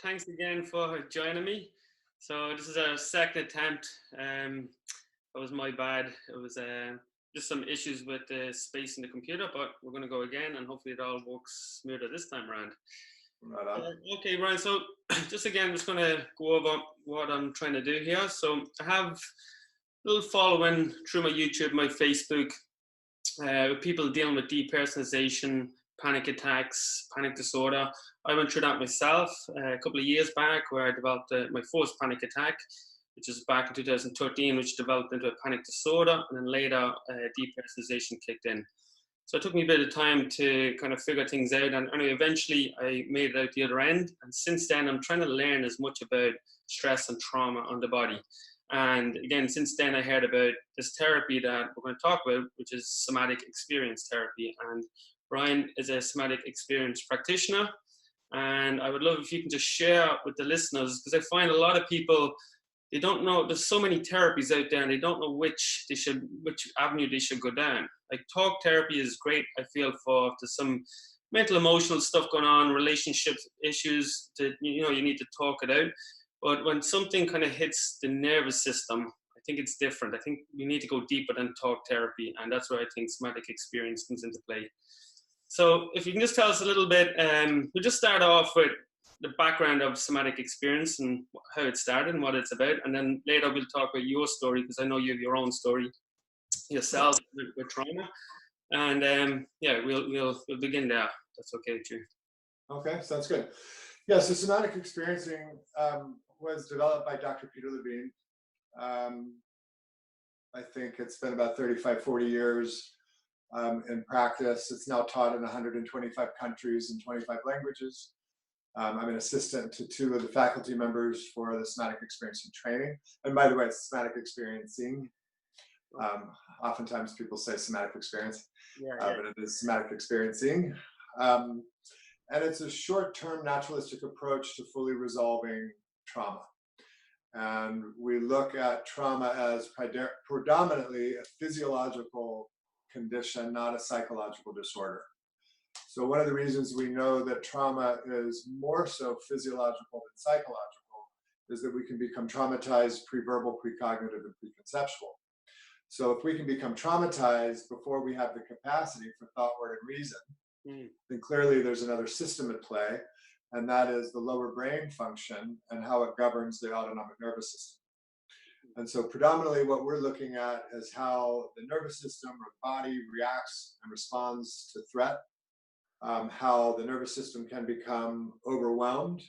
thanks again for joining me. So this is our second attempt. That was my bad. It was just some issues with the space in the computer, but we're going to go again, and hopefully it all works smoother this time around. Right on. Okay, Ryan. So just again, just going to go over what I'm trying to do here. So I have a little following through my YouTube, my Facebook, with people dealing with depersonalization, panic attacks, panic disorder. I went through that myself a couple of years back, where I developed my first panic attack, which was back in 2013, which developed into a panic disorder, and then later depersonalization kicked in. So it took me a bit of time to kind of figure things out, and anyway, eventually I made it out the other end. And since then, I'm trying to learn as much about stress and trauma on the body. And again, since then, I heard about this therapy that we're going to talk about, which is somatic experience therapy. And Brian is a somatic experience practitioner. And I would love if you can just share with the listeners, because I find a lot of people, they don't know, there's so many therapies out there and they don't know which avenue they should go down. Like talk therapy is great, I feel, for if there's some mental emotional stuff going on, relationship issues that, you need to talk it out. But when something kind of hits the nervous system, I think it's different. I think you need to go deeper than talk therapy. And that's where I think somatic experience comes into play. So if you can just tell us a little bit, we'll just start off with the background of somatic experience and how it started and what it's about. And then later we'll talk about your story, because I know you have your own story yourself with trauma. And yeah, we'll begin there. That's okay with you. Okay, sounds good. Yeah, so somatic experiencing was developed by Dr. Peter Levine. I think it's been about 35, 40 years in practice. It's now taught in 125 countries and 25 languages. I'm an assistant to 2 of the faculty members for the somatic experiencing training. And by the way, it's somatic experiencing. Oftentimes people say somatic experience, but it is somatic experiencing. And it's a short-term naturalistic approach to fully resolving trauma. And we look at trauma as predominantly a physiological condition, not a psychological disorder. So one of the reasons we know that trauma is more so physiological than psychological is that we can become traumatized pre-verbal, precognitive, and preconceptual. So if we can become traumatized before we have the capacity for thought, word, and reason, then clearly there's another system at play, and that is the lower brain function and how it governs the autonomic nervous system. And so predominantly what we're looking at is how the nervous system or the body reacts and responds to threat, how the nervous system can become overwhelmed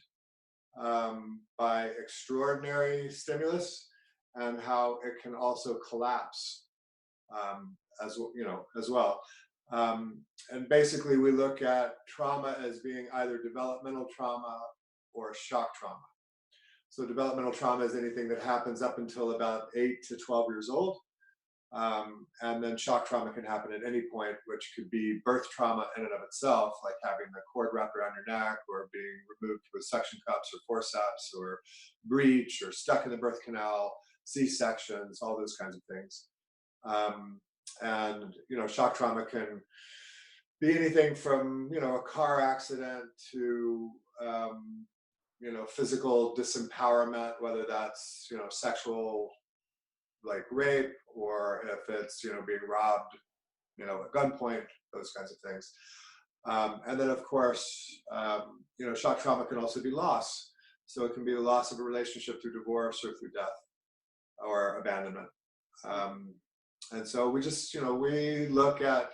by extraordinary stimulus, and how it can also collapse as well. And basically we look at trauma as being either developmental trauma or shock trauma. So developmental trauma is anything that happens up until about 8 to 12 years old. And then shock trauma can happen at any point, which could be birth trauma in and of itself, like having the cord wrapped around your neck, or being removed with suction cups or forceps, or breech, or stuck in the birth canal, C-sections, all those kinds of things. And shock trauma can be anything from a car accident to physical disempowerment, whether that's sexual, like rape, or if it's being robbed at gunpoint, those kinds of things. And then of course shock trauma can also be loss. So it can be the loss of a relationship through divorce or through death or abandonment. And so we just we look at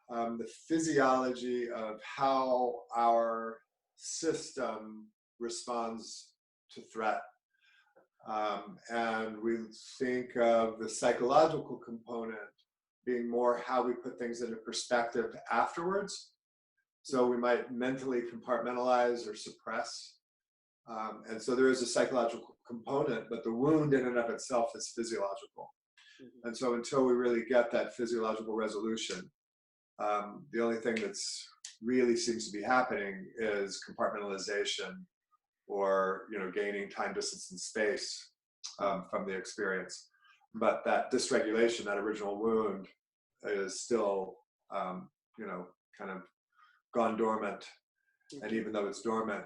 the physiology of how our system responds to threat. And we think of the psychological component being more how we put things into perspective afterwards. So we might mentally compartmentalize or suppress. And so there is a psychological component, but the wound in and of itself is physiological. And so until we really get that physiological resolution, the only thing that's really seems to be happening is compartmentalization, or gaining time, distance, and space from the experience. But that dysregulation, that original wound, is still kind of gone dormant. And even though it's dormant,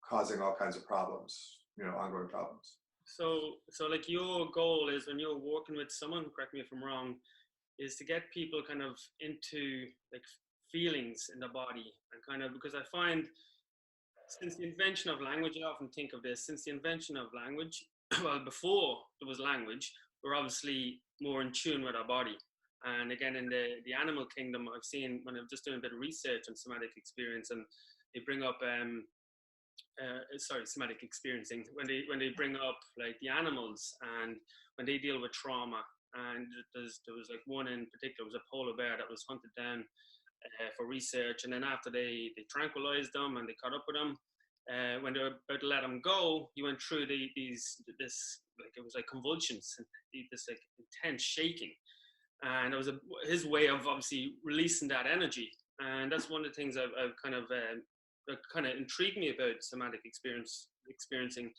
causing all kinds of problems, ongoing problems. So like your goal is when you're working with someone, correct me if I'm wrong, is to get people kind of into like feelings in the body and kind of, because I find since the invention of language, I often think of this, since the invention of language, well, before there was language, we're obviously more in tune with our body. And again, in the animal kingdom, I've seen when I'm just doing a bit of research on somatic experience, and they bring up, somatic experiencing, when they bring up like the animals and when they deal with trauma. And there was like one in particular, was a polar bear that was hunted down for research, and then after they tranquilized them and they caught up with them, when they were about to let him go, he went through this like, it was like convulsions and this like intense shaking, and it was his way of obviously releasing that energy. And that's one of the things I've kind of that kind of intrigued me about somatic experiencing,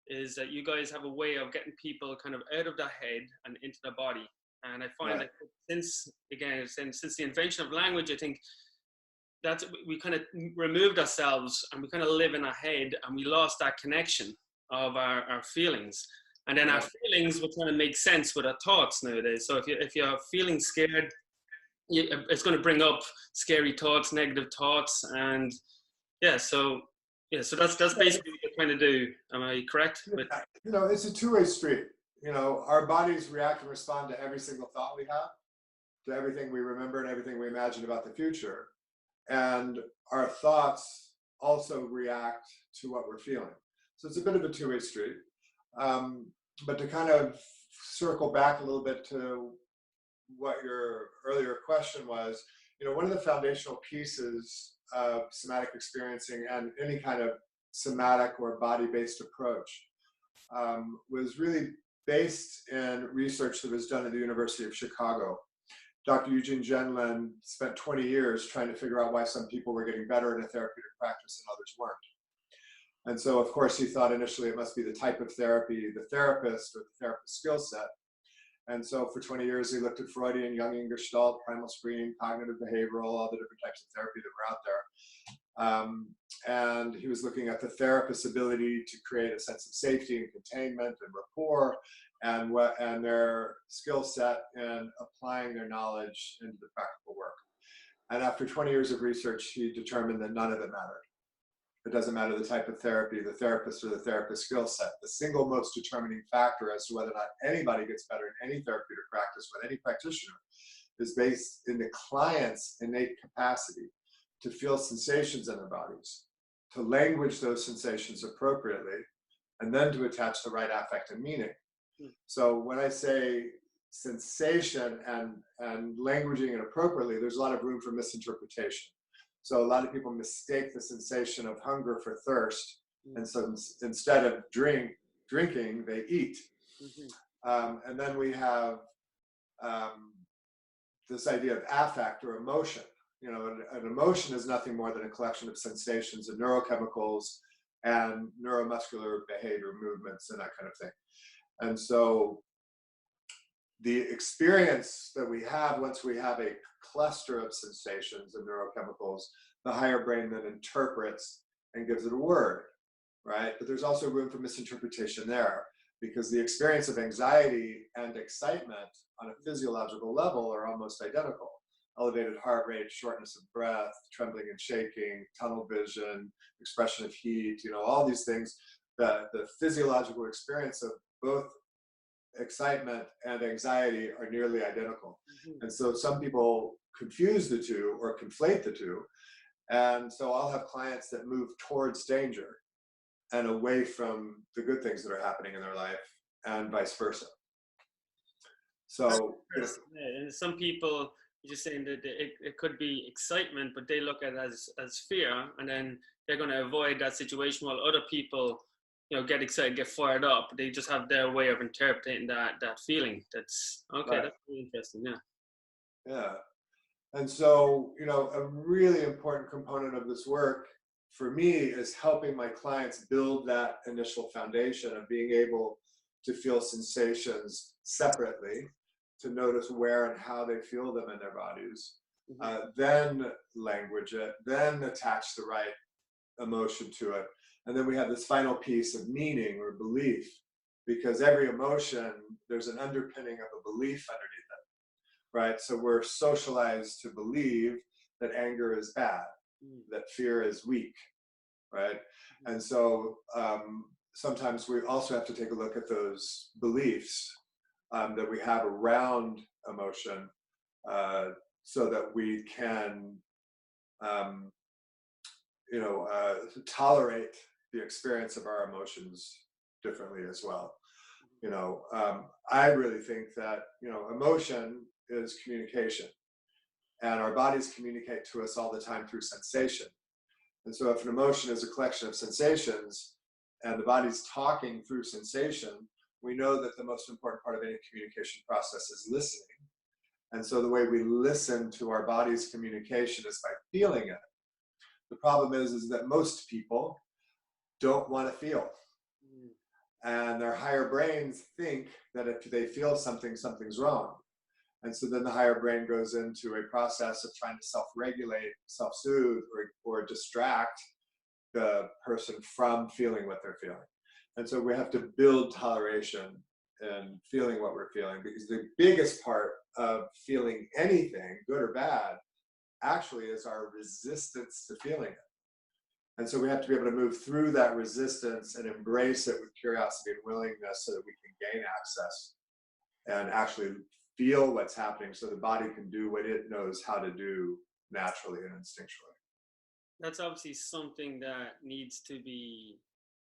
is that you guys have a way of getting people kind of out of their head and into their body. And I find Right. that since the invention of language, I think that's, we kind of removed ourselves and we kind of live in our head, and we lost that connection of our feelings. And then our feelings will kind of make sense with our thoughts nowadays. So if you're feeling scared, it's going to bring up scary thoughts, negative thoughts, and so that's basically what you're trying to do. Am I correct? It's a two-way street. Our bodies react and respond to every single thought we have, to everything we remember and everything we imagine about the future. And our thoughts also react to what we're feeling. So it's a bit of a two-way street. But to kind of circle back a little bit to what your earlier question was, one of the foundational pieces of somatic experiencing and any kind of somatic or body-based approach was really based in research that was done at the University of Chicago. Dr. Eugene Gendlin spent 20 years trying to figure out why some people were getting better in a therapeutic practice and others weren't. And so, of course, he thought initially it must be the type of therapy, the therapist, or the therapist skill set. And so for 20 years, he looked at Freudian, Jungian, Gestalt, primal screening, cognitive behavioral, all the different types of therapy that were out there. And he was looking at the therapist's ability to create a sense of safety and containment and rapport, and their skill set in applying their knowledge into the practical work. And after 20 years of research, he determined that none of it mattered. It doesn't matter the type of therapy, the therapist, or the therapist skill set. The single most determining factor as to whether or not anybody gets better in any therapeutic practice with any practitioner is based in the client's innate capacity to feel sensations in their bodies, to language those sensations appropriately, and then to attach the right affect and meaning. So when I say sensation and languaging it appropriately, there's a lot of room for misinterpretation. So a lot of people mistake the sensation of hunger for thirst, and so instead of drinking, they eat. And then we have this idea of affect or emotion. An emotion is nothing more than a collection of sensations and neurochemicals and neuromuscular behavior, movements, and that kind of thing. And so the experience that we have once we have a cluster of sensations and neurochemicals, the higher brain then interprets and gives it a word, right? But there's also room for misinterpretation there, because the experience of anxiety and excitement on a physiological level are almost identical. Elevated heart rate, shortness of breath, trembling and shaking, tunnel vision, expression of heat, all these things, the physiological experience of both excitement and anxiety are nearly identical. And so some people confuse the two or conflate the two. And so I'll have clients that move towards danger and away from the good things that are happening in their life, and vice versa. So, and some people, you're just saying that it could be excitement, but they look at it as fear, and then they're going to avoid that situation, while other people, get excited, get fired up. They just have their way of interpreting that feeling. That's okay. Right. That's really interesting. Yeah. And so, a really important component of this work for me is helping my clients build that initial foundation of being able to feel sensations separately, to notice where and how they feel them in their bodies, then language it, then attach the right emotion to it, And then we have this final piece of meaning or belief, because every emotion, there's an underpinning of a belief underneath it, right? So we're socialized to believe that anger is bad, that fear is weak, right? And so sometimes we also have to take a look at those beliefs that we have around emotion, so that we can, tolerate the experience of our emotions differently as well. I really think that, emotion is communication, and our bodies communicate to us all the time through sensation. And so if an emotion is a collection of sensations and the body's talking through sensation, we know that the most important part of any communication process is listening. And so the way we listen to our body's communication is by feeling it. The problem is that most people don't want to feel. And their higher brains think that if they feel something, something's wrong. And so then the higher brain goes into a process of trying to self-regulate, self-soothe, or distract the person from feeling what they're feeling. And so we have to build toleration in feeling what we're feeling, because the biggest part of feeling anything, good or bad, actually is our resistance to feeling it. And so we have to be able to move through that resistance and embrace it with curiosity and willingness, so that we can gain access and actually feel what's happening, so the body can do what it knows how to do naturally and instinctually. That's obviously something that needs to be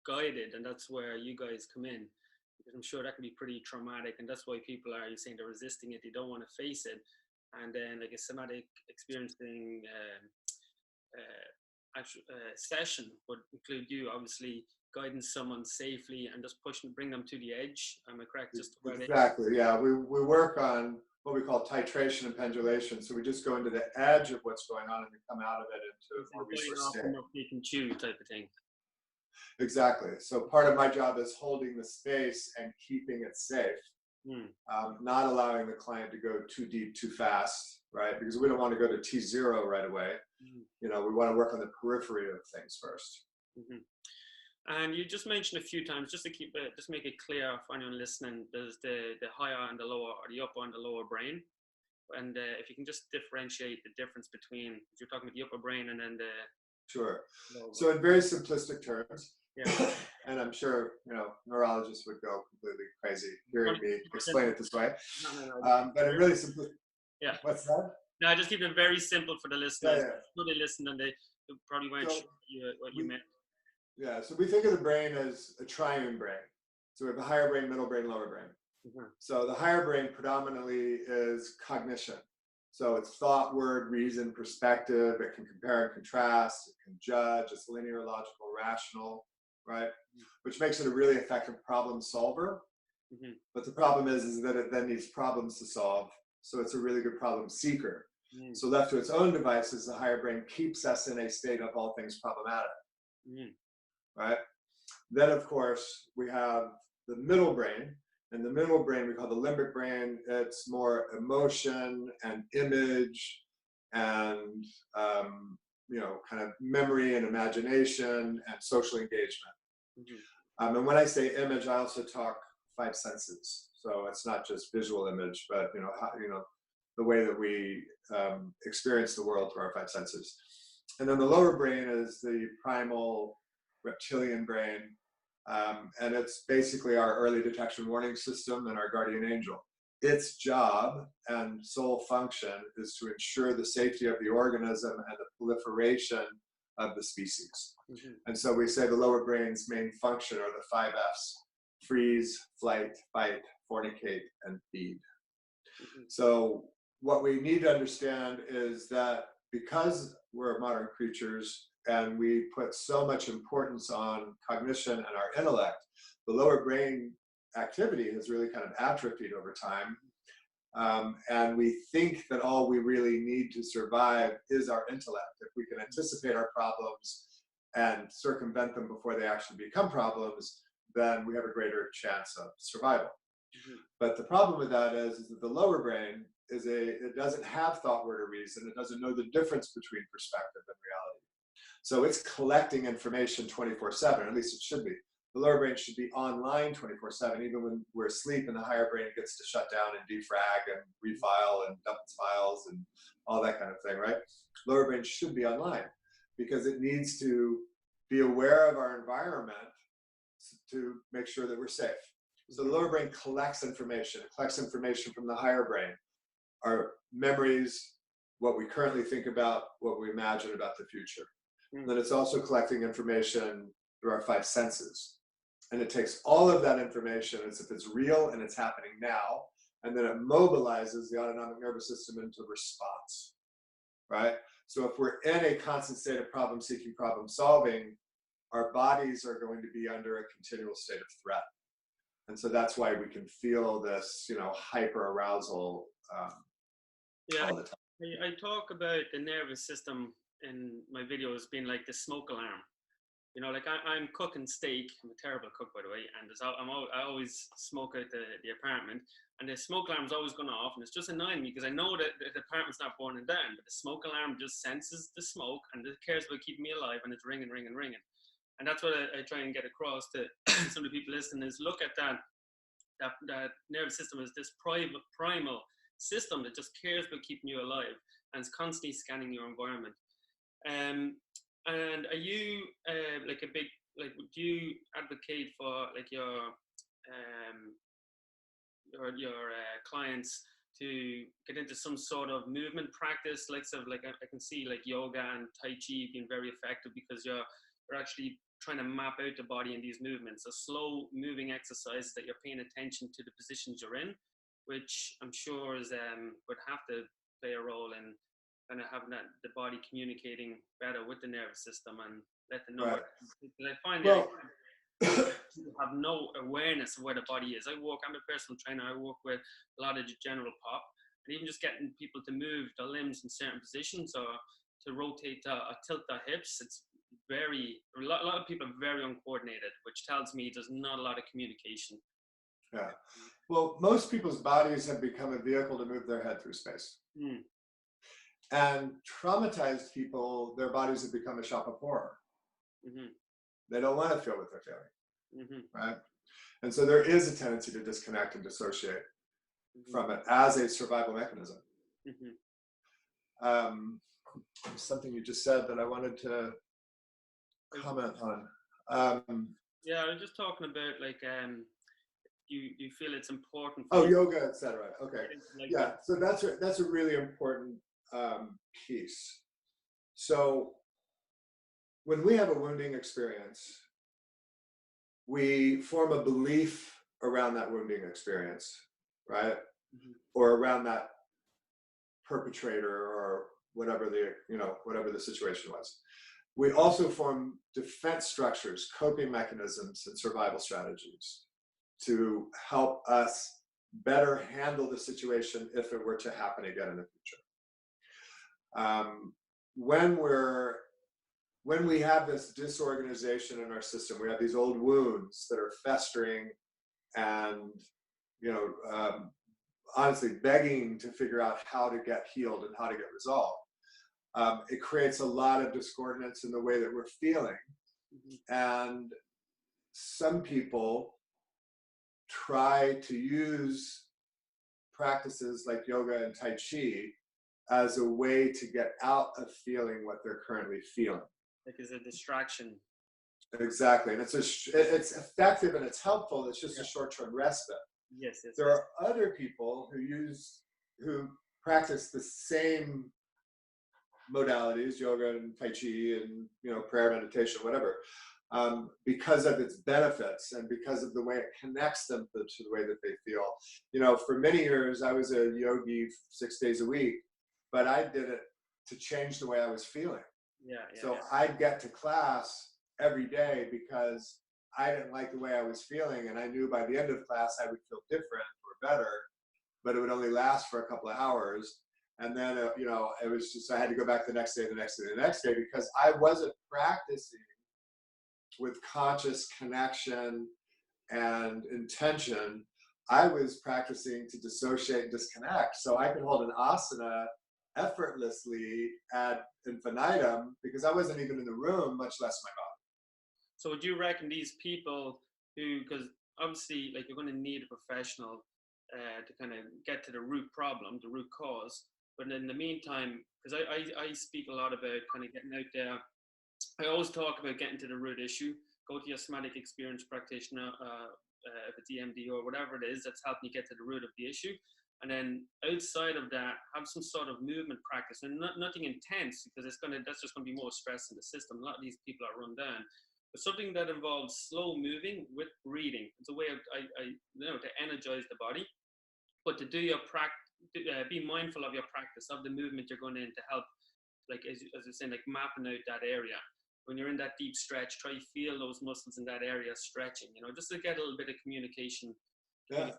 guided, and that's where you guys come in, because I'm sure that can be pretty traumatic, and that's why people are, you're saying, they're resisting it, they don't want to face it. And then like a somatic experiencing session would include you obviously guiding someone safely and just bring them to the edge. Am I correct? Just about exactly. Yeah, we work on what we call titration and pendulation. So we just go into the edge of what's going on and we come out of it into a more resource state. You can chew type of thing. Exactly. So part of my job is holding the space and keeping it safe, not allowing the client to go too deep, too fast, right? Because we don't want to go to T0 right away. We want to work on the periphery of things first. And you just mentioned a few times, just to keep it, just make it clear for anyone listening, there's the higher and the lower, or the upper and the lower brain. And if you can just differentiate the difference between, you're talking about the upper brain and then the... Sure. So in very simplistic terms, yeah. And I'm sure, neurologists would go completely crazy hearing me explain it this way. But in really simple. Yeah. What's that? No, I just keep it very simple for the listeners. So they listen and they probably weren't sure what you meant. Yeah, so we think of the brain as a triune brain. So we have the higher brain, middle brain, lower brain. So the higher brain predominantly is cognition. So it's thought, word, reason, perspective. It can compare and contrast. It can judge. It's linear, logical, rational, right? Which makes it a really effective problem solver. But the problem is that it then needs problems to solve. So it's a really good problem seeker. So left to its own devices, the higher brain keeps us in a state of all things problematic. Right? Then, of course, we have the middle brain. And the middle brain we call the limbic brain. It's more emotion and image and, kind of memory and imagination and social engagement. And when I say image, I also talk five senses. So it's not just visual image, but, the way that we experience the world through our five senses. And then the lower brain is the primal reptilian brain. And it's basically our early detection warning system and our guardian angel. Its job and sole function is to ensure the safety of the organism and the proliferation of the species. And so we say the lower brain's main function are the 5 F's: freeze, flight, fight, fornicate, and feed. So what we need to understand is that because we're modern creatures and we put so much importance on cognition and our intellect, the lower brain activity has really kind of atrophied over time. And we think that all we really need to survive is our intellect. If we can anticipate our problems and circumvent them before they actually become problems, then we have a greater chance of survival. But the problem with that is that the lower brain it doesn't have thought, word, or reason. It doesn't know the difference between perspective and reality. So it's collecting information 24/7, at least it should be. The lower brain should be online 24/7, even when we're asleep, and the higher brain gets to shut down and defrag and refile and dump its files and all that kind of thing, right? Lower brain should be online because it needs to be aware of our environment to make sure that we're safe. So the lower brain collects information. It collects information from the higher brain, our memories, what we currently think about, what we imagine about the future. And then it's also collecting information through our 5 senses. And it takes all of that information as if it's real and it's happening now, and then it mobilizes the autonomic nervous system into response, right? So if we're in a constant state of problem seeking, problem solving, our bodies are going to be under a continual state of threat. And so that's why we can feel this, hyper arousal all the time. I talk about the nervous system in my videos being like the smoke alarm. Like I'm cooking steak. I'm a terrible cook, by the way, and I always smoke out the apartment, and the smoke alarm's always going off, and it's just annoying me because I know that the apartment's not burning down, but the smoke alarm just senses the smoke and it cares about keeping me alive, and it's ringing, ringing, ringing. And that's what I try and get across to some of the people listening is look at that nervous system as this primal system that just cares about keeping you alive and is constantly scanning your environment. And are you do you advocate for like your clients to get into some sort of movement practice, like I can see like yoga and Tai Chi being very effective because you're actually trying to map out the body in these movements, a slow moving exercise that you're paying attention to the positions you're in, which I'm sure is would have to play a role in kind of having the body communicating better with the nervous system and let them know. Right. I find that people have no awareness of where the body is. I'm a personal trainer. I work with a lot of general pop, and even just getting people to move their limbs in certain positions or to rotate or tilt their hips. It's a lot of people are very uncoordinated, which tells me there's not a lot of communication. Yeah. Well, most people's bodies have become a vehicle to move their head through space. And traumatized people, their bodies have become a shop of horror. They don't want to feel what they're feeling, right? And so there is a tendency to disconnect and dissociate from it as a survival mechanism. Something you just said that I wanted to comment on. Yeah, I was just talking about like you feel it's important. Yoga, etc. Okay. Yeah. So that's a really important piece. So when we have a wounding experience, we form a belief around that wounding experience, right? Or around that perpetrator or whatever the situation was. We also form defense structures, coping mechanisms, and survival strategies to help us better handle the situation if it were to happen again in the future. When we have this disorganization in our system, we have these old wounds that are festering and, honestly begging to figure out how to get healed and how to get resolved. It creates a lot of discordance in the way that we're feeling. And some people try to use practices like yoga and Tai Chi as a way to get out of feeling what they're currently feeling. Like as a distraction. Exactly. And it's effective and it's helpful. It's just a short-term respite. Yes. There are other people who practice the same modalities, yoga and Tai Chi and prayer, meditation, whatever, because of its benefits and because of the way it connects them to the way that they feel. For many years I was a yogi 6 days a week, but I did it to change the way I was feeling. So I'd get to class every day because I didn't like the way I was feeling, and I knew by the end of class I would feel different or better, but it would only last for a couple of hours. And then, it was just, I had to go back the next day, because I wasn't practicing with conscious connection and intention. I was practicing to dissociate and disconnect. So I could hold an asana effortlessly ad infinitum because I wasn't even in the room, much less my body. So would you reckon these people who, because obviously like you're going to need a professional to kind of get to the root problem, the root cause, but in the meantime, because I speak a lot about kind of getting out there, I always talk about getting to the root issue, go to your Somatic Experiencing Practitioner, if it's EMD or whatever it is that's helping you get to the root of the issue. And then outside of that, have some sort of movement practice, and nothing intense, because that's just gonna be more stress in the system. A lot of these people are run down. But something that involves slow moving with breathing. It's a way of to energize the body, but to do your practice, be mindful of your practice of the movement you're going in to help, like as you're saying, like mapping out that area. When you're in that deep stretch, try to feel those muscles in that area stretching. Just to get a little bit of communication. Yeah.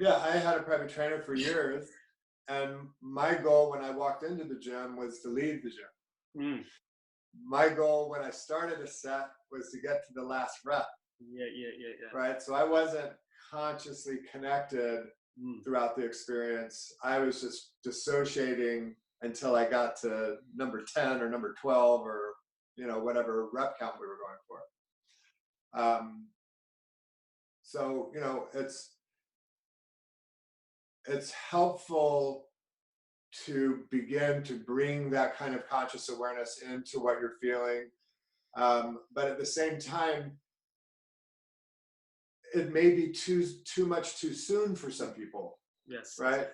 I had a private trainer for years, and my goal when I walked into the gym was to leave the gym. My goal when I started a set was to get to the last rep. Yeah. Right. So I wasn't consciously connected throughout the experience. I was just dissociating until I got to number 10 or number 12 or whatever rep count we were going for. So it's helpful to begin to bring that kind of conscious awareness into what you're feeling. But at the same time, it may be too much too soon for some people. Yes. Right?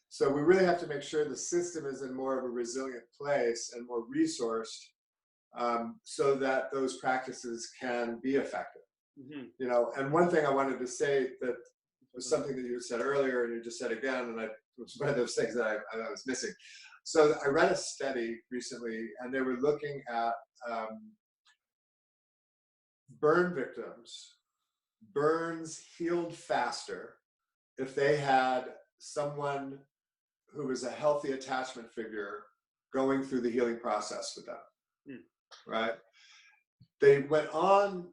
So we really have to make sure the system is in more of a resilient place and more resourced, so that those practices can be effective. And one thing I wanted to say that was something that you said earlier and you just said again, and it was one of those things that I was missing. So I read a study recently, and they were looking at burn victims. Burns healed faster if they had someone who was a healthy attachment figure going through the healing process with them. Right? They went on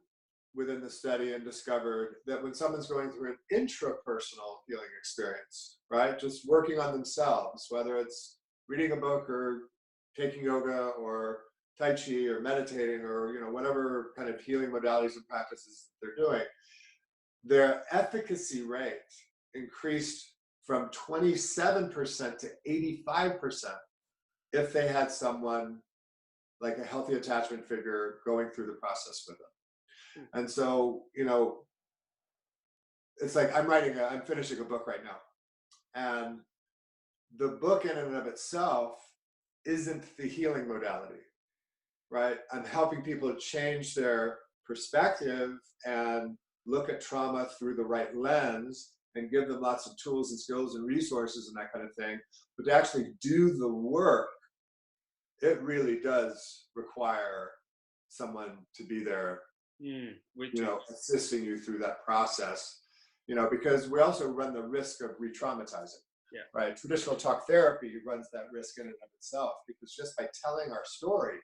within the study and discovered that when someone's going through an intrapersonal healing experience, right, just working on themselves, whether it's reading a book or taking yoga or Tai Chi or meditating or whatever kind of healing modalities and practices they're doing, their efficacy rate increased from 27% to 85% if they had someone like a healthy attachment figure going through the process with them. And so, it's like I'm finishing a book right now. And the book in and of itself isn't the healing modality, right? I'm helping people change their perspective and look at trauma through the right lens and give them lots of tools and skills and resources and that kind of thing. But to actually do the work, it really does require someone to be there, assisting you through that process, because we also run the risk of re-traumatizing. Yeah. Right. Traditional talk therapy runs that risk in and of itself, because just by telling our story,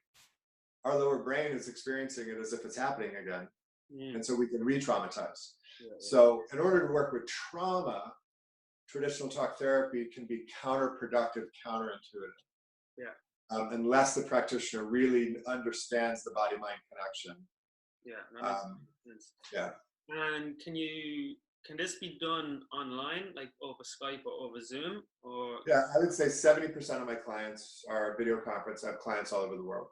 our lower brain is experiencing it as if it's happening again. And so we can re-traumatize. So in order to work with trauma, traditional talk therapy can be counterproductive, counterintuitive. Unless the practitioner really understands the body-mind connection. And can this be done online, like over Skype or over Zoom? Or I would say 70% of my clients are video conference. I have clients all over the world.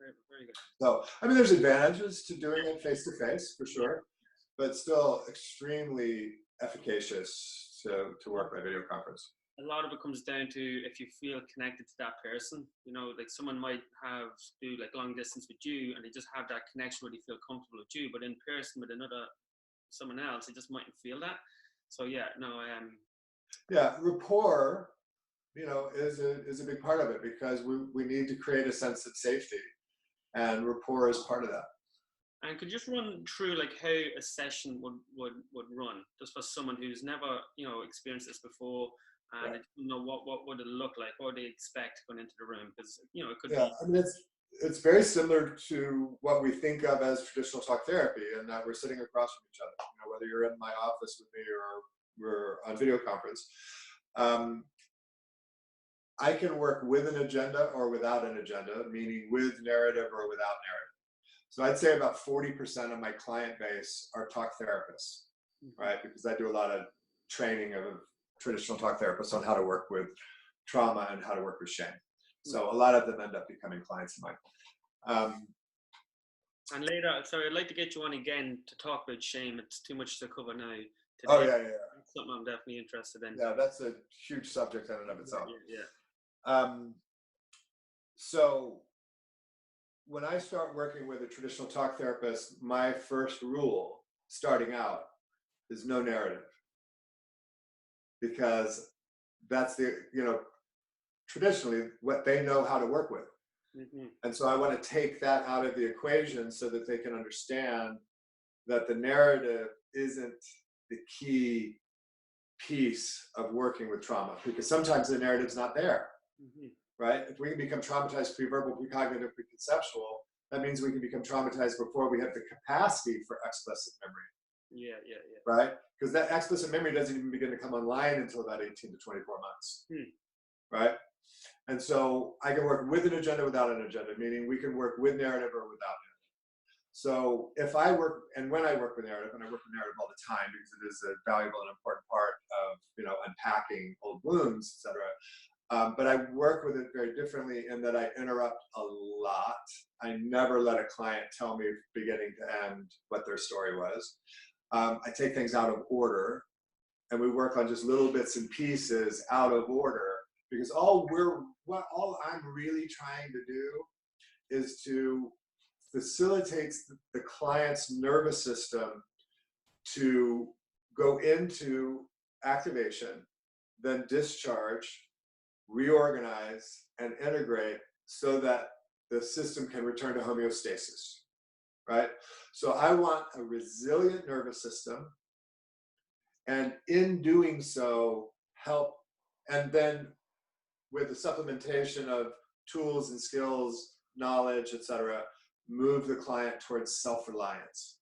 Very good. So, there's advantages to doing it face-to-face, for sure, but still extremely efficacious to work by video conference. A lot of it comes down to if you feel connected to that person. Like someone might do like long distance with you, and they just have that connection where they feel comfortable with you, but in person with someone else, they just mightn't feel that. So rapport, is a big part of it, because we need to create a sense of safety, and rapport is part of that. And could you just run through like how a session would run, just for someone who's never experienced this before, and what would it look like? What would they expect going into the room? Because it could be. It's very similar to what we think of as traditional talk therapy, and that we're sitting across from each other. Whether you're in my office with me or we're on video conference. I can work with an agenda or without an agenda, meaning with narrative or without narrative. So I'd say about 40% of my client base are talk therapists, right? Because I do a lot of training of traditional talk therapists on how to work with trauma and how to work with shame. So a lot of them end up becoming clients of mine. And later, sorry, I'd like to get you on again to talk about shame. It's too much to cover now today. Oh, yeah. That's something I'm definitely interested in. Yeah, that's a huge subject in and of itself. Yeah. So when I start working with a traditional talk therapist, my first rule starting out is no narrative. Because that's traditionally what they know how to work with. And so I want to take that out of the equation so that they can understand that the narrative isn't the key piece of working with trauma, because sometimes the narrative's not there, right? If we can become traumatized pre-verbal, pre-cognitive, pre-conceptual, that means we can become traumatized before we have the capacity for explicit memory. Yeah. Right? Because that explicit memory doesn't even begin to come online until about 18 to 24 months. Right? And so I can work with an agenda, without an agenda, meaning we can work with narrative or without narrative. So if I work, and when I work with narrative, and I work with narrative all the time because it is a valuable and important part of unpacking old wounds, etc. But I work with it very differently in that I interrupt a lot. I never let a client tell me beginning to end what their story was. I take things out of order, and we work on just little bits and pieces out of order, because all I'm really trying to do is to facilitate the client's nervous system to go into activation, then discharge, reorganize, and integrate so that the system can return to homeostasis, right? So I want a resilient nervous system, and in doing so, help, and then with the supplementation of tools and skills, knowledge, etc., move the client towards self-reliance.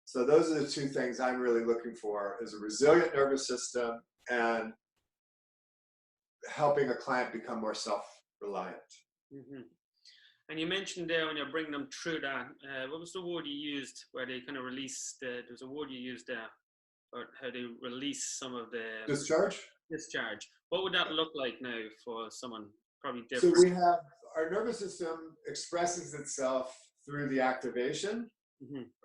So those are the two things I'm really looking for, is a resilient nervous system and helping a client become more self-reliant. And you mentioned there when you're bringing them through that, what was the word you used where they kind of released, there's a word you used there, or how they release some of the... Discharge? Discharge. What would that look like now for someone probably different? So we have, our nervous system expresses itself through the activation,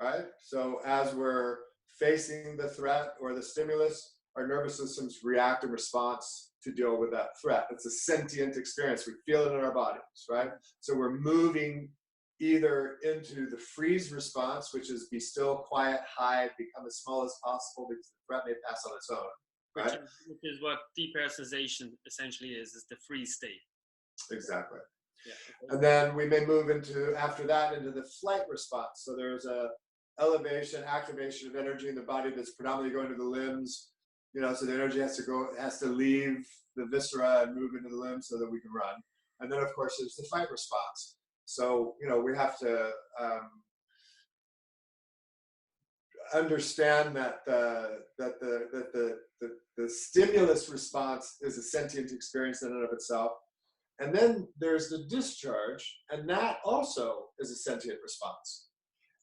right? So as we're facing the threat or the stimulus, our nervous systems react in response to deal with that threat. It's a sentient experience. We feel it in our bodies, right? So we're moving either into the freeze response, which is be still, quiet, hide, become as small as possible because the threat may pass on its own. Right? Which is what depersonalization essentially is the freeze state. Exactly. Yeah. And then we may move into, after that, into the flight response. So there's a elevation, activation of energy in the body that's predominantly going to the limbs. So the energy has to leave the viscera and move into the limbs so that we can run. And then, of course, there's the fight response. So, we have to understand that the stimulus response is a sentient experience in and of itself. And then there's the discharge, and that also is a sentient response.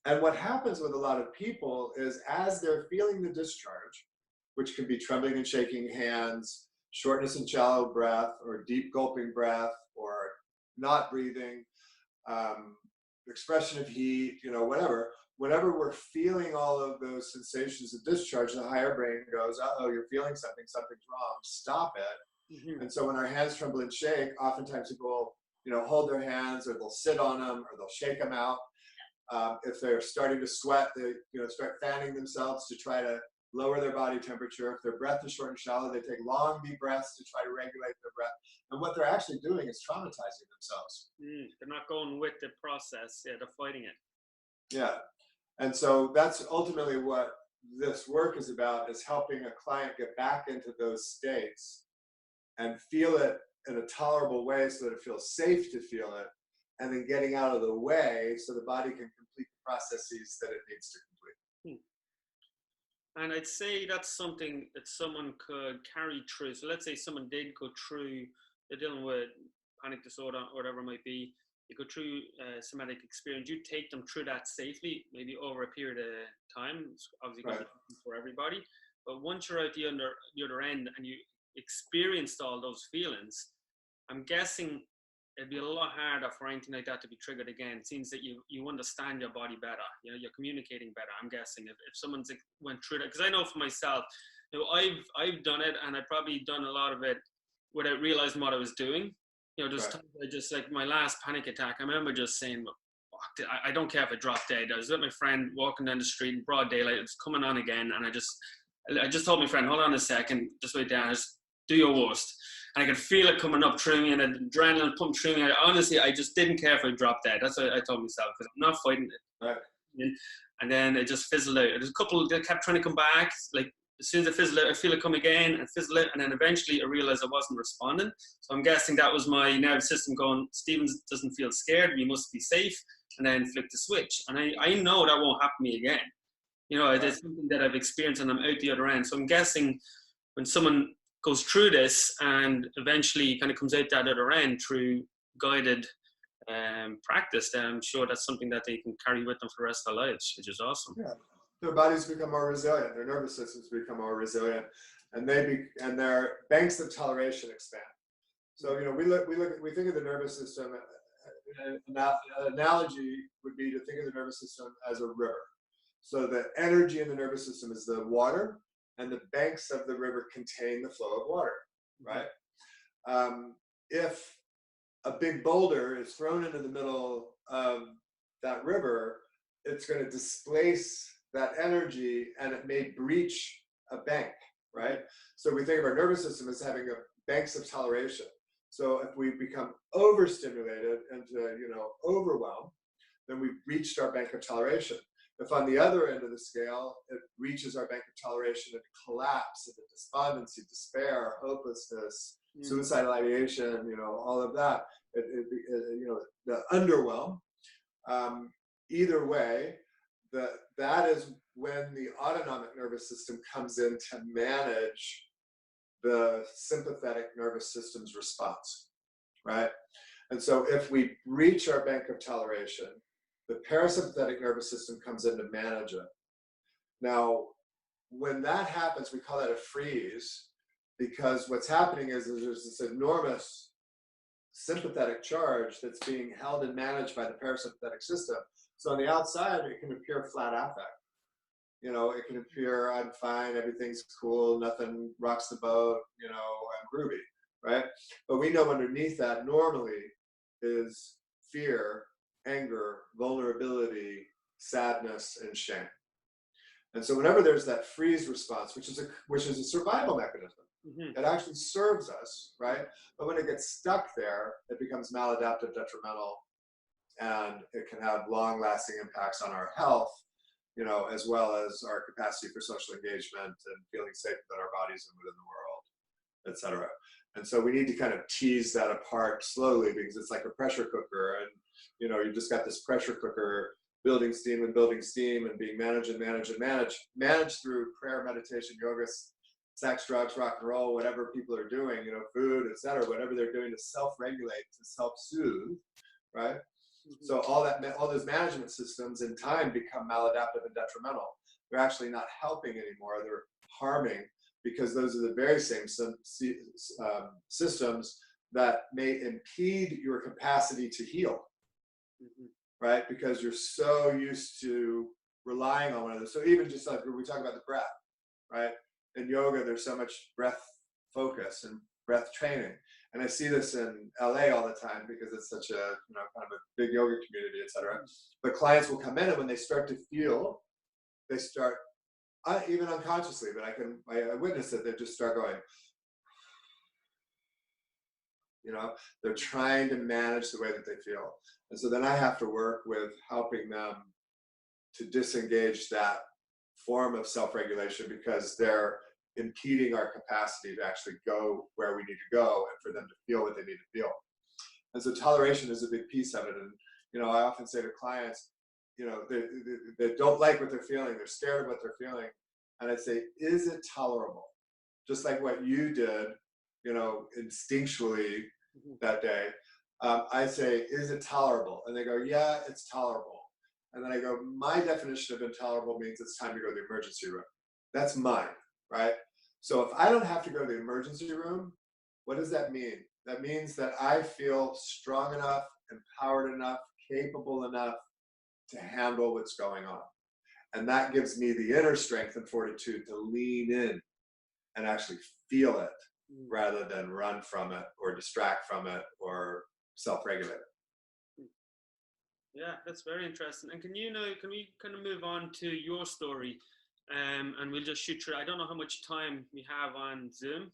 And what happens with a lot of people is as they're feeling the discharge, which can be trembling and shaking hands, shortness and shallow breath, or deep gulping breath, or not breathing, expression of heat, whatever. Whenever we're feeling all of those sensations of discharge, the higher brain goes, uh-oh, you're feeling something, something's wrong, stop it. And so when our hands tremble and shake, oftentimes people will, hold their hands, or they'll sit on them, or they'll shake them out. If they're starting to sweat, they start fanning themselves to try to lower their body temperature. If their breath is short and shallow, they take long, deep breaths to try to regulate their breath. And what they're actually doing is traumatizing themselves. They're not going with the process. Yeah, they're fighting it. Yeah. And so that's ultimately what this work is about, is helping a client get back into those states and feel it in a tolerable way so that it feels safe to feel it, and then getting out of the way so the body can complete the processes that it needs to complete. And I'd say that's something that someone could carry through. So let's say someone did go through they're dealing with panic disorder or whatever it might be, you go through somatic experience, you take them through that safely, maybe over a period of time. It's obviously going to be different for everybody. But once you're out the other end and you experienced all those feelings, I'm guessing it'd be a lot harder for anything like that to be triggered again. It seems that you understand your body better. You know, you're communicating better. I'm guessing if someone's went through that, because I know for myself, you know, I've done it, and I've probably done a lot of it without realizing what I was doing. You know, just like my last panic attack, I remember just saying, I don't care if I drop dead. I was with my friend walking down the street in broad daylight. It's coming on again, and I just told my friend, hold on a second, just wait down, just do your worst. And I could feel it coming up through me, and adrenaline pumped through me. Honestly, I just didn't care if I dropped dead. That's what I told myself, because I'm not fighting it. Right. And then it just fizzled out. There's a couple that kept trying to come back. Like, as soon as it fizzled out, I feel it come again and fizzle out. And then eventually I realized I wasn't responding. So I'm guessing that was my nervous system going, Stephen doesn't feel scared. You must be safe. And then flick the switch. And I know that won't happen to me again. You know, it's something that I've experienced and I'm out the other end. So I'm guessing when someone goes through this and eventually kind of comes out that other end through guided practice, then I'm sure that's something that they can carry with them for the rest of their lives, which is awesome. Yeah. Their bodies become more resilient, their nervous systems become more resilient, and and their banks of toleration expand. So, you know, we think of the nervous system, an analogy would be to think of the nervous system as a river. So the energy in the nervous system is the water, and the banks of the river contain the flow of water, right? If a big boulder is thrown into the middle of that river, it's going to displace that energy, and it may breach a bank, right? So we think of our nervous system as having banks of toleration. So if we become overstimulated and overwhelmed, then we've reached our bank of toleration. If on the other end of the scale, it reaches our bank of toleration and collapse into despondency, despair, hopelessness, suicidal ideation, you know, all of that, the underwhelm. Either way, that is when the autonomic nervous system comes in to manage the sympathetic nervous system's response, right? And so if we breach our bank of toleration, the parasympathetic nervous system comes in to manage it. Now, when that happens, we call that a freeze, because what's happening is there's this enormous sympathetic charge that's being held and managed by the parasympathetic system. So on the outside, it can appear flat affect. You know, it can appear, I'm fine, everything's cool, nothing rocks the boat, you know, I'm groovy, right? But we know underneath that normally is fear, anger, vulnerability, sadness, and shame. And so whenever there's that freeze response, which is a survival mechanism, it actually serves us, right? But when it gets stuck there, it becomes maladaptive, detrimental, and it can have long-lasting impacts on our health, you know, as well as our capacity for social engagement and feeling safe within our bodies and within the world, et cetera. And so we need to kind of tease that apart slowly, because it's like a pressure cooker, and you know, you just got this pressure cooker building steam and being managed through prayer, meditation, yoga, sex, drugs, rock and roll, whatever people are doing, you know, food, et cetera, whatever they're doing to self-regulate, to self-soothe, right? So all those management systems in time become maladaptive and detrimental. They're actually not helping anymore, they're harming, because those are the very same systems that may impede your capacity to heal, right? Because you're so used to relying on one another. So even just like when we talk about the breath, right? In yoga, there's so much breath focus and breath training. And I see this in LA all the time because it's such a, you know, kind of a big yoga community, et cetera. But clients will come in, and when they start to feel, they start, even unconsciously, but I witness it, they just start going, you know, they're trying to manage the way that they feel. And so then I have to work with helping them to disengage that form of self-regulation, because they're impeding our capacity to actually go where we need to go and for them to feel what they need to feel. And so toleration is a big piece of it. And, you know, I often say to clients, you know, they don't like what they're feeling, they're scared of what they're feeling. And I say, is it tolerable? Just like what you did, you know, instinctually that day, I say, is it tolerable? And they go, yeah, it's tolerable. And then I go, my definition of intolerable means it's time to go to the emergency room. That's mine, right? So if I don't have to go to the emergency room, what does that mean? That means that I feel strong enough, empowered enough, capable enough to handle what's going on. And that gives me the inner strength and fortitude to lean in and actually feel it rather than run from it or distract from it or self-regulate it. Yeah, that's very interesting. And can we kind of move on to your story, and we'll just shoot through. I don't know how much time we have on Zoom.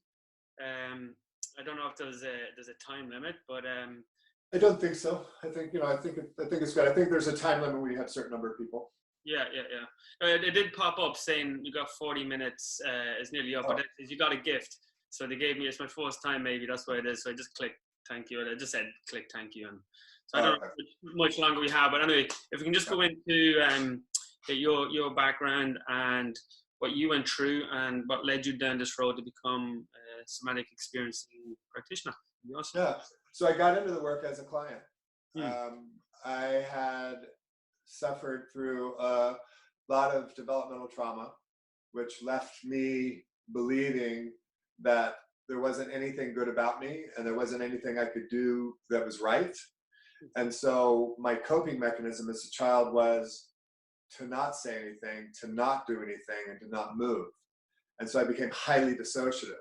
I don't know if there's a time limit, but I don't think so. I think it's good. I think there's a time limit where you have a certain number of people. Yeah. It did pop up saying you got 40 minutes. It's nearly up, but it says you got a gift. So they gave me, it's my first time, maybe that's what it is. So I just clicked thank you, and I just said click thank you, and so I don't know how much longer we have. But anyway, if we can just go into your background and what you went through and what led you down this road to become a somatic experiencing practitioner. Awesome. Yeah. So I got into the work as a client. I had suffered through a lot of developmental trauma, which left me believing that there wasn't anything good about me and there wasn't anything I could do that was right. And so my coping mechanism as a child was to not say anything, to not do anything, and to not move. And so I became highly dissociative,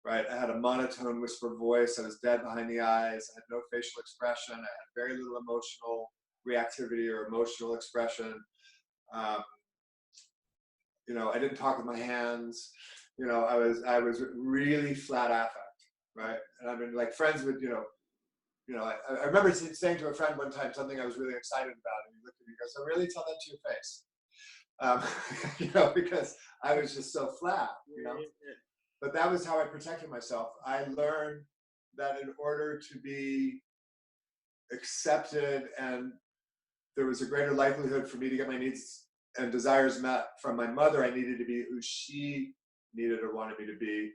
right? I had a monotone whisper voice. I was dead behind the eyes. I had no facial expression. I had very little emotional reactivity or emotional expression. I didn't talk with my hands. I was really flat affect, right? And I mean, like friends would, I remember saying to a friend one time something I was really excited about, and he looked at me and goes, "So really, tell that to your face," because I was just so flat, But that was how I protected myself. I learned that in order to be accepted and there was a greater likelihood for me to get my needs and desires met from my mother, I needed to be who she needed or wanted me to be.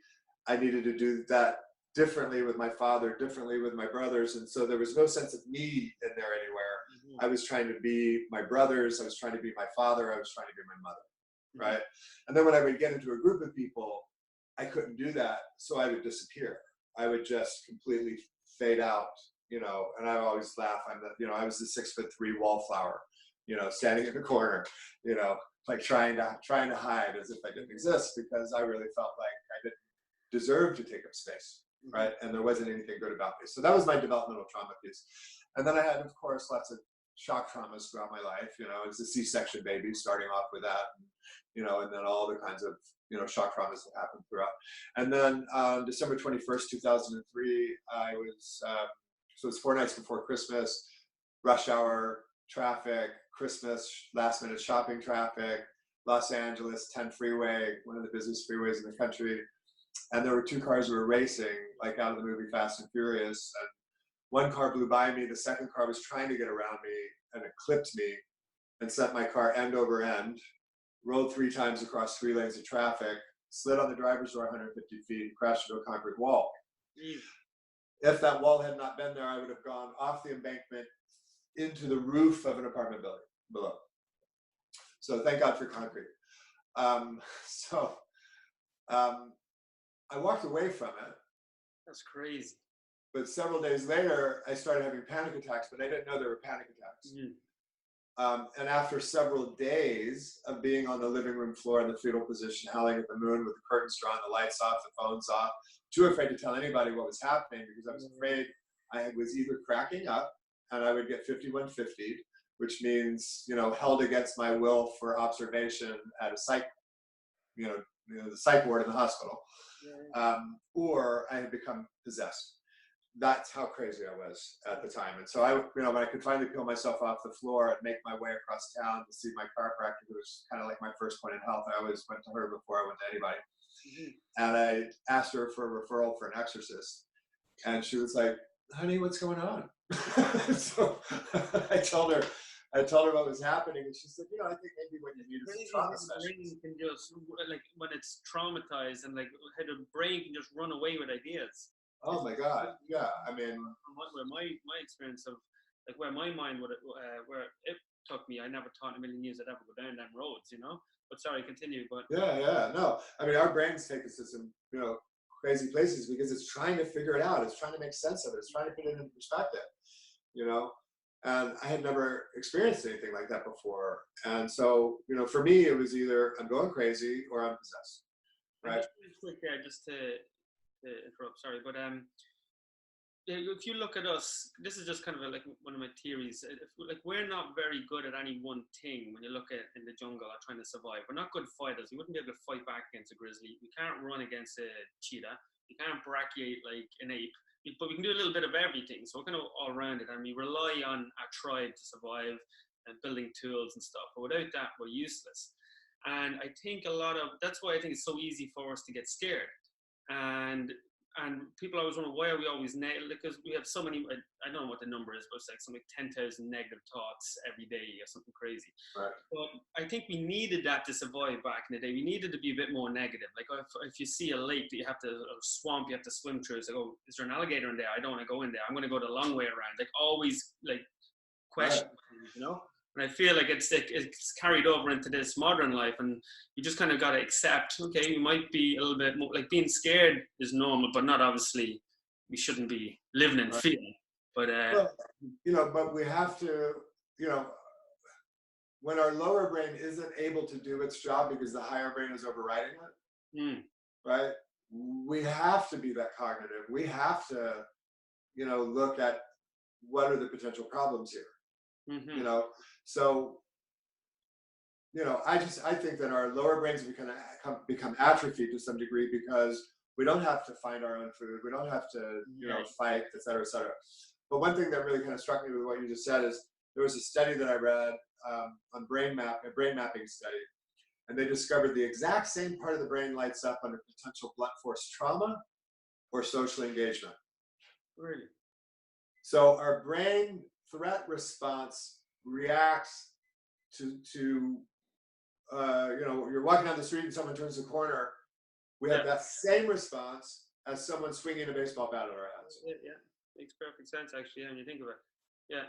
I needed to do that differently with my father, differently with my brothers. And so there was no sense of me in there anywhere. I was trying to be my brothers. I was trying to be my father. I was trying to be my mother, right? And then when I would get into a group of people, I couldn't do that. So I would disappear. I would just completely fade out, and I always laugh. I was the 6'3" wallflower, standing in the corner, like trying to hide as if I didn't exist, because I really felt like I didn't deserve to take up space, right? And there wasn't anything good about me. So that was my developmental trauma piece. And then I had, of course, lots of shock traumas throughout my life. It was a C-section baby, starting off with that, and then all the kinds of shock traumas that happened throughout. And then December 21st, 2003, I was so it was 4 nights before Christmas, rush hour traffic, Christmas, last minute shopping traffic, Los Angeles 10 freeway, one of the busiest freeways in the country. And there were 2 cars that were racing, like out of the movie Fast and Furious. And one car blew by me. The second car was trying to get around me, and it clipped me and sent my car end over end, rolled 3 times across 3 lanes of traffic, slid on the driver's door 150 feet, and crashed into a concrete wall. If that wall had not been there, I would have gone off the embankment into the roof of an apartment building below. So thank God for concrete. I walked away from it. That's crazy. But several days later, I started having panic attacks, but I didn't know they were panic attacks. And after several days of being on the living room floor in the fetal position, howling at the moon with the curtains drawn, the lights off, the phones off, too afraid to tell anybody what was happening, because I was afraid I was either cracking up and I would get 5150, which means, held against my will for observation at a psych, the psych ward in the hospital, or I had become possessed. That's how crazy I was at the time. And so when I could finally peel myself off the floor and make my way across town to see my chiropractor, who was kind of like my first point in health, I always went to her before I went to anybody. And I asked her for a referral for an exorcist. And she was like, "Honey, what's going on?" So I told her what was happening, and she said, "I think maybe what you need is a trauma specialist." Brain can just, like, when it's traumatized, and like how the brain can just run away with ideas. Oh my God. Yeah. I mean, Where my experience of like where my mind would where it took me, I never thought in a million years I'd ever go down them roads, you know. But sorry, continue. But yeah, yeah. No, I mean, our brains take us to some, crazy places because it's trying to figure it out. It's trying to make sense of it. It's trying to put it into perspective, you know. And I had never experienced anything like that before. And so, for me, it was either I'm going crazy or I'm possessed, and right? just really quick there, just to interrupt, sorry, but if you look at us, this is just kind of like one of my theories. Like we're not very good at any one thing. When you look at in the jungle or trying to survive, we're not good fighters. You wouldn't be able to fight back against a grizzly. You can't run against a cheetah. You can't brachiate like an ape. But we can do a little bit of everything. So we're kind of all rounded, and we rely on our tribe to survive and building tools and stuff. But without that, we're useless. And I think that's why I think it's so easy for us to get scared. And people always wonder, why are we always negative? Because we have so many, I don't know what the number is, but it's like something like 10,000 negative thoughts every day or something crazy. Right. But I think we needed that to survive back in the day. We needed to be a bit more negative. Like if you see a lake that you have to, a swamp you have to swim through, it's like, oh, is there an alligator in there? I don't want to go in there. I'm going to go the long way around. Like always like question, right. And I feel like it's carried over into this modern life, and you just kind of got to accept, okay, you might be a little bit more, like being scared is normal, but not obviously, we shouldn't be living in fear. But, but we have to, when our lower brain isn't able to do its job because the higher brain is overriding it, right? We have to be that cognitive. We have to, look at what are the potential problems here. So I think that our lower brains become atrophied to some degree because we don't have to find our own food, we don't have to fight, et cetera, et cetera. But one thing that really kind of struck me with what you just said is there was a study that I read on a brain mapping study, and they discovered the exact same part of the brain lights up under potential blunt force trauma or social engagement. Really? So our brain threat response reacts to you're walking down the street and someone turns the corner. We have that same response as someone swinging a baseball bat at our heads. Yeah, makes perfect sense actually when you think of it. Yeah.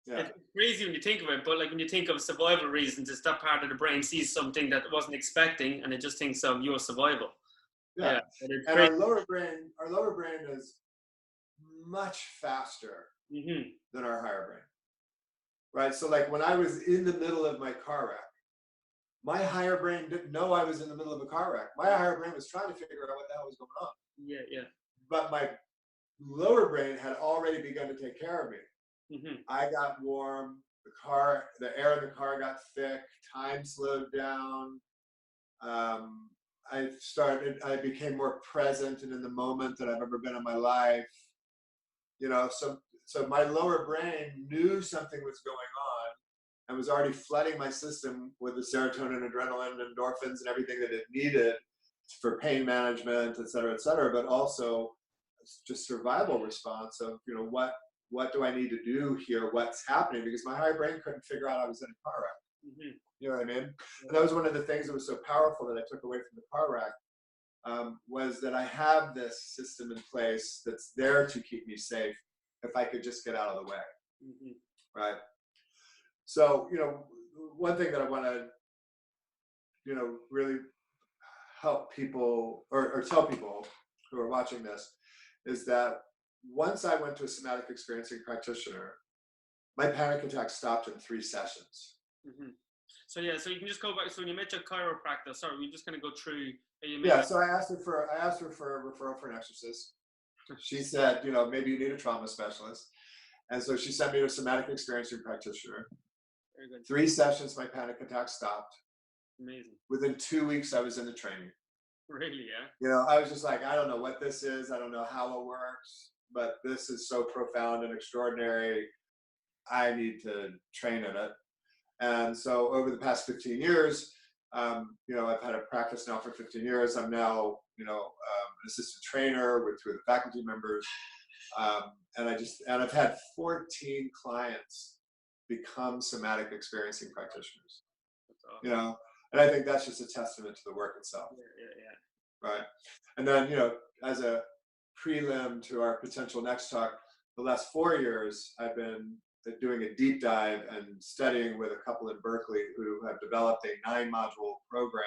Yeah. It's crazy when you think of it, but like when you think of survival reasons, it's that part of the brain sees something that it wasn't expecting, and it just thinks of your survival. Yeah. And our lower brain is much faster than our higher brain. Right. So like when I was in the middle of my car wreck, my higher brain didn't know I was in the middle of a car wreck. My higher brain was trying to figure out what the hell was going on. Yeah. But my lower brain had already begun to take care of me. I got warm, the air in the car got thick, time slowed down. I became more present and in the moment than I've ever been in my life. So my lower brain knew something was going on and was already flooding my system with the serotonin, adrenaline, endorphins, and everything that it needed for pain management, et cetera, but also just survival response of, what do I need to do here? What's happening? Because my higher brain couldn't figure out I was in a car wreck. You know what I mean? And that was one of the things that was so powerful that I took away from the car wreck, was that I have this system in place that's there to keep me safe if I could just get out of the way. Right? So, one thing that I want to, really help people or tell people who are watching this is that once I went to a somatic experiencing practitioner, my panic attack stopped in 3 sessions. So so you can just go back. So when you met your chiropractor, sorry, we just going to go through. So I asked her for a referral for an exorcist. She said, maybe you need a trauma specialist, and so she sent me to a somatic experiencing practitioner. Very good. 3 sessions, my panic attack stopped. Amazing. Within 2 weeks, I was in the training. Really, yeah. I was just like, I don't know what this is. I don't know how it works, but this is so profound and extraordinary. I need to train in it. And so over the past 15 years, I've had a practice now for 15 years. I'm now, an assistant trainer with 2 of the faculty members. And I've had 14 clients become somatic experiencing practitioners. That's awesome. And I think that's just a testament to the work itself. Yeah. Right. And then, as a prelim to our potential next talk, the last 4 years, I've been doing a deep dive and studying with a couple in Berkeley who have developed a 9-module program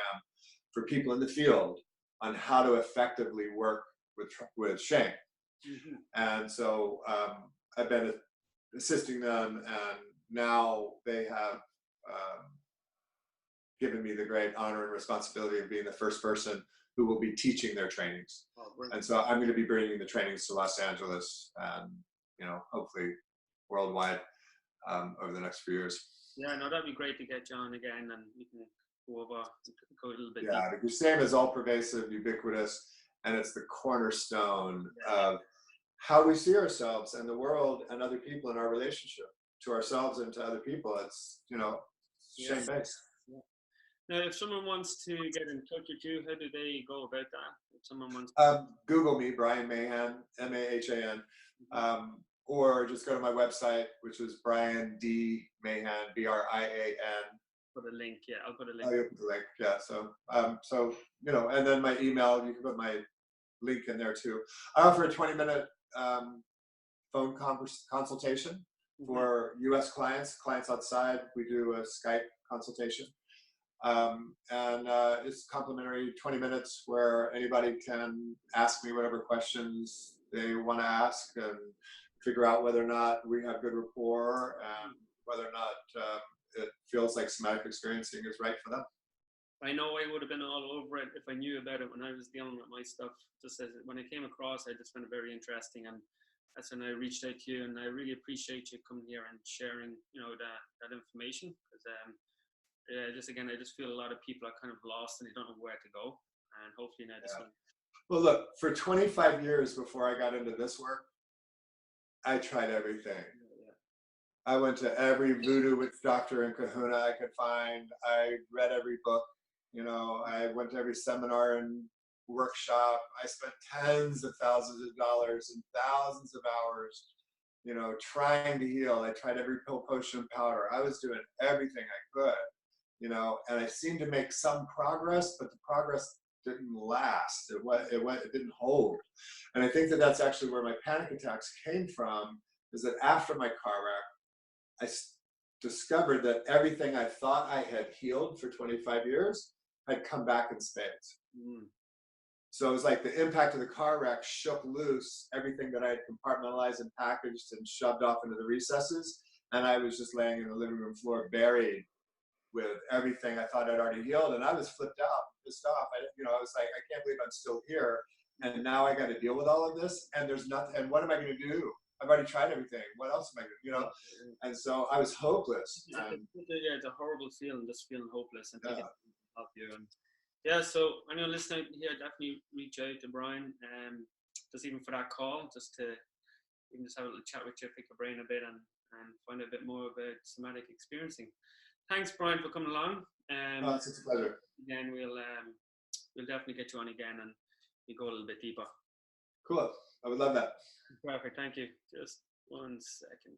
for people in the field on how to effectively work with shame. Mm-hmm. And so I've been assisting them, and now they have given me the great honor and responsibility of being the first person who will be teaching their trainings. Oh, and so I'm going to be bringing the trainings to Los Angeles and, hopefully worldwide over the next few years. Yeah, no, that'd be great to get you on again, and we can go a little bit. Yeah, deeper. the shame is all pervasive, ubiquitous, and it's the cornerstone of how we see ourselves and the world and other people in our relationship to ourselves and to other people. It's, shame-based. Yeah. Now, if someone wants to get in touch with you, how do they go about that? If someone wants Google me, Brian Mahan, M-A-H-A-N, or just go to my website, which is Brian D. Mahan, B-R-I-A-N. Put a link, yeah, I'll put a link. Oh, you'll put the link, yeah. So, and then my email, you can put my link in there too. I offer a 20-minute phone consultation for U.S. clients outside. We do a Skype consultation. And it's complimentary, 20 minutes where anybody can ask me whatever questions they want to ask and figure out whether or not we have good rapport and whether or not it feels like somatic experiencing is right for them. I know I would have been all over it if I knew about it when I was dealing with my stuff. Just as when I came across, I just found it very interesting, and that's when I reached out to you. And I really appreciate you coming here and sharing, that information, because I just feel a lot of people are kind of lost and they don't know where to go. And hopefully now this one. Well, look, for 25 years before I got into this work, I tried everything. I went to every voodoo witch doctor and kahuna I could find. I read every book. I went to every seminar and workshop. I spent tens of thousands of dollars and thousands of hours, trying to heal. I tried every pill, potion, powder. I was doing everything I could, and I seemed to make some progress, but the progress didn't last. It didn't hold. And I think that that's actually where my panic attacks came from, is that after my car wreck, I discovered that everything I thought I had healed for 25 years had come back in spades. So it was like the impact of the car wreck shook loose everything that I had compartmentalized and packaged and shoved off into the recesses. And I was just laying in the living room floor buried with everything I thought I'd already healed. And I was flipped out, pissed off. I was like, I can't believe I'm still here. And now I got to deal with all of this. And there's nothing, and what am I going to do? I've already tried everything. What else am I going to, And so I was hopeless. It's a horrible feeling, just feeling hopeless, and thinking help you. And so anyone listening here, definitely reach out to Brian, just even for that call, just to even just have a little chat with you, pick your brain a bit, and find out a bit more about somatic experiencing. Thanks, Brian, for coming along. It's a pleasure. Again, we'll definitely get you on again, and we'll go a little bit deeper. Cool. I would love that. Perfect. Thank you. Just 1 second.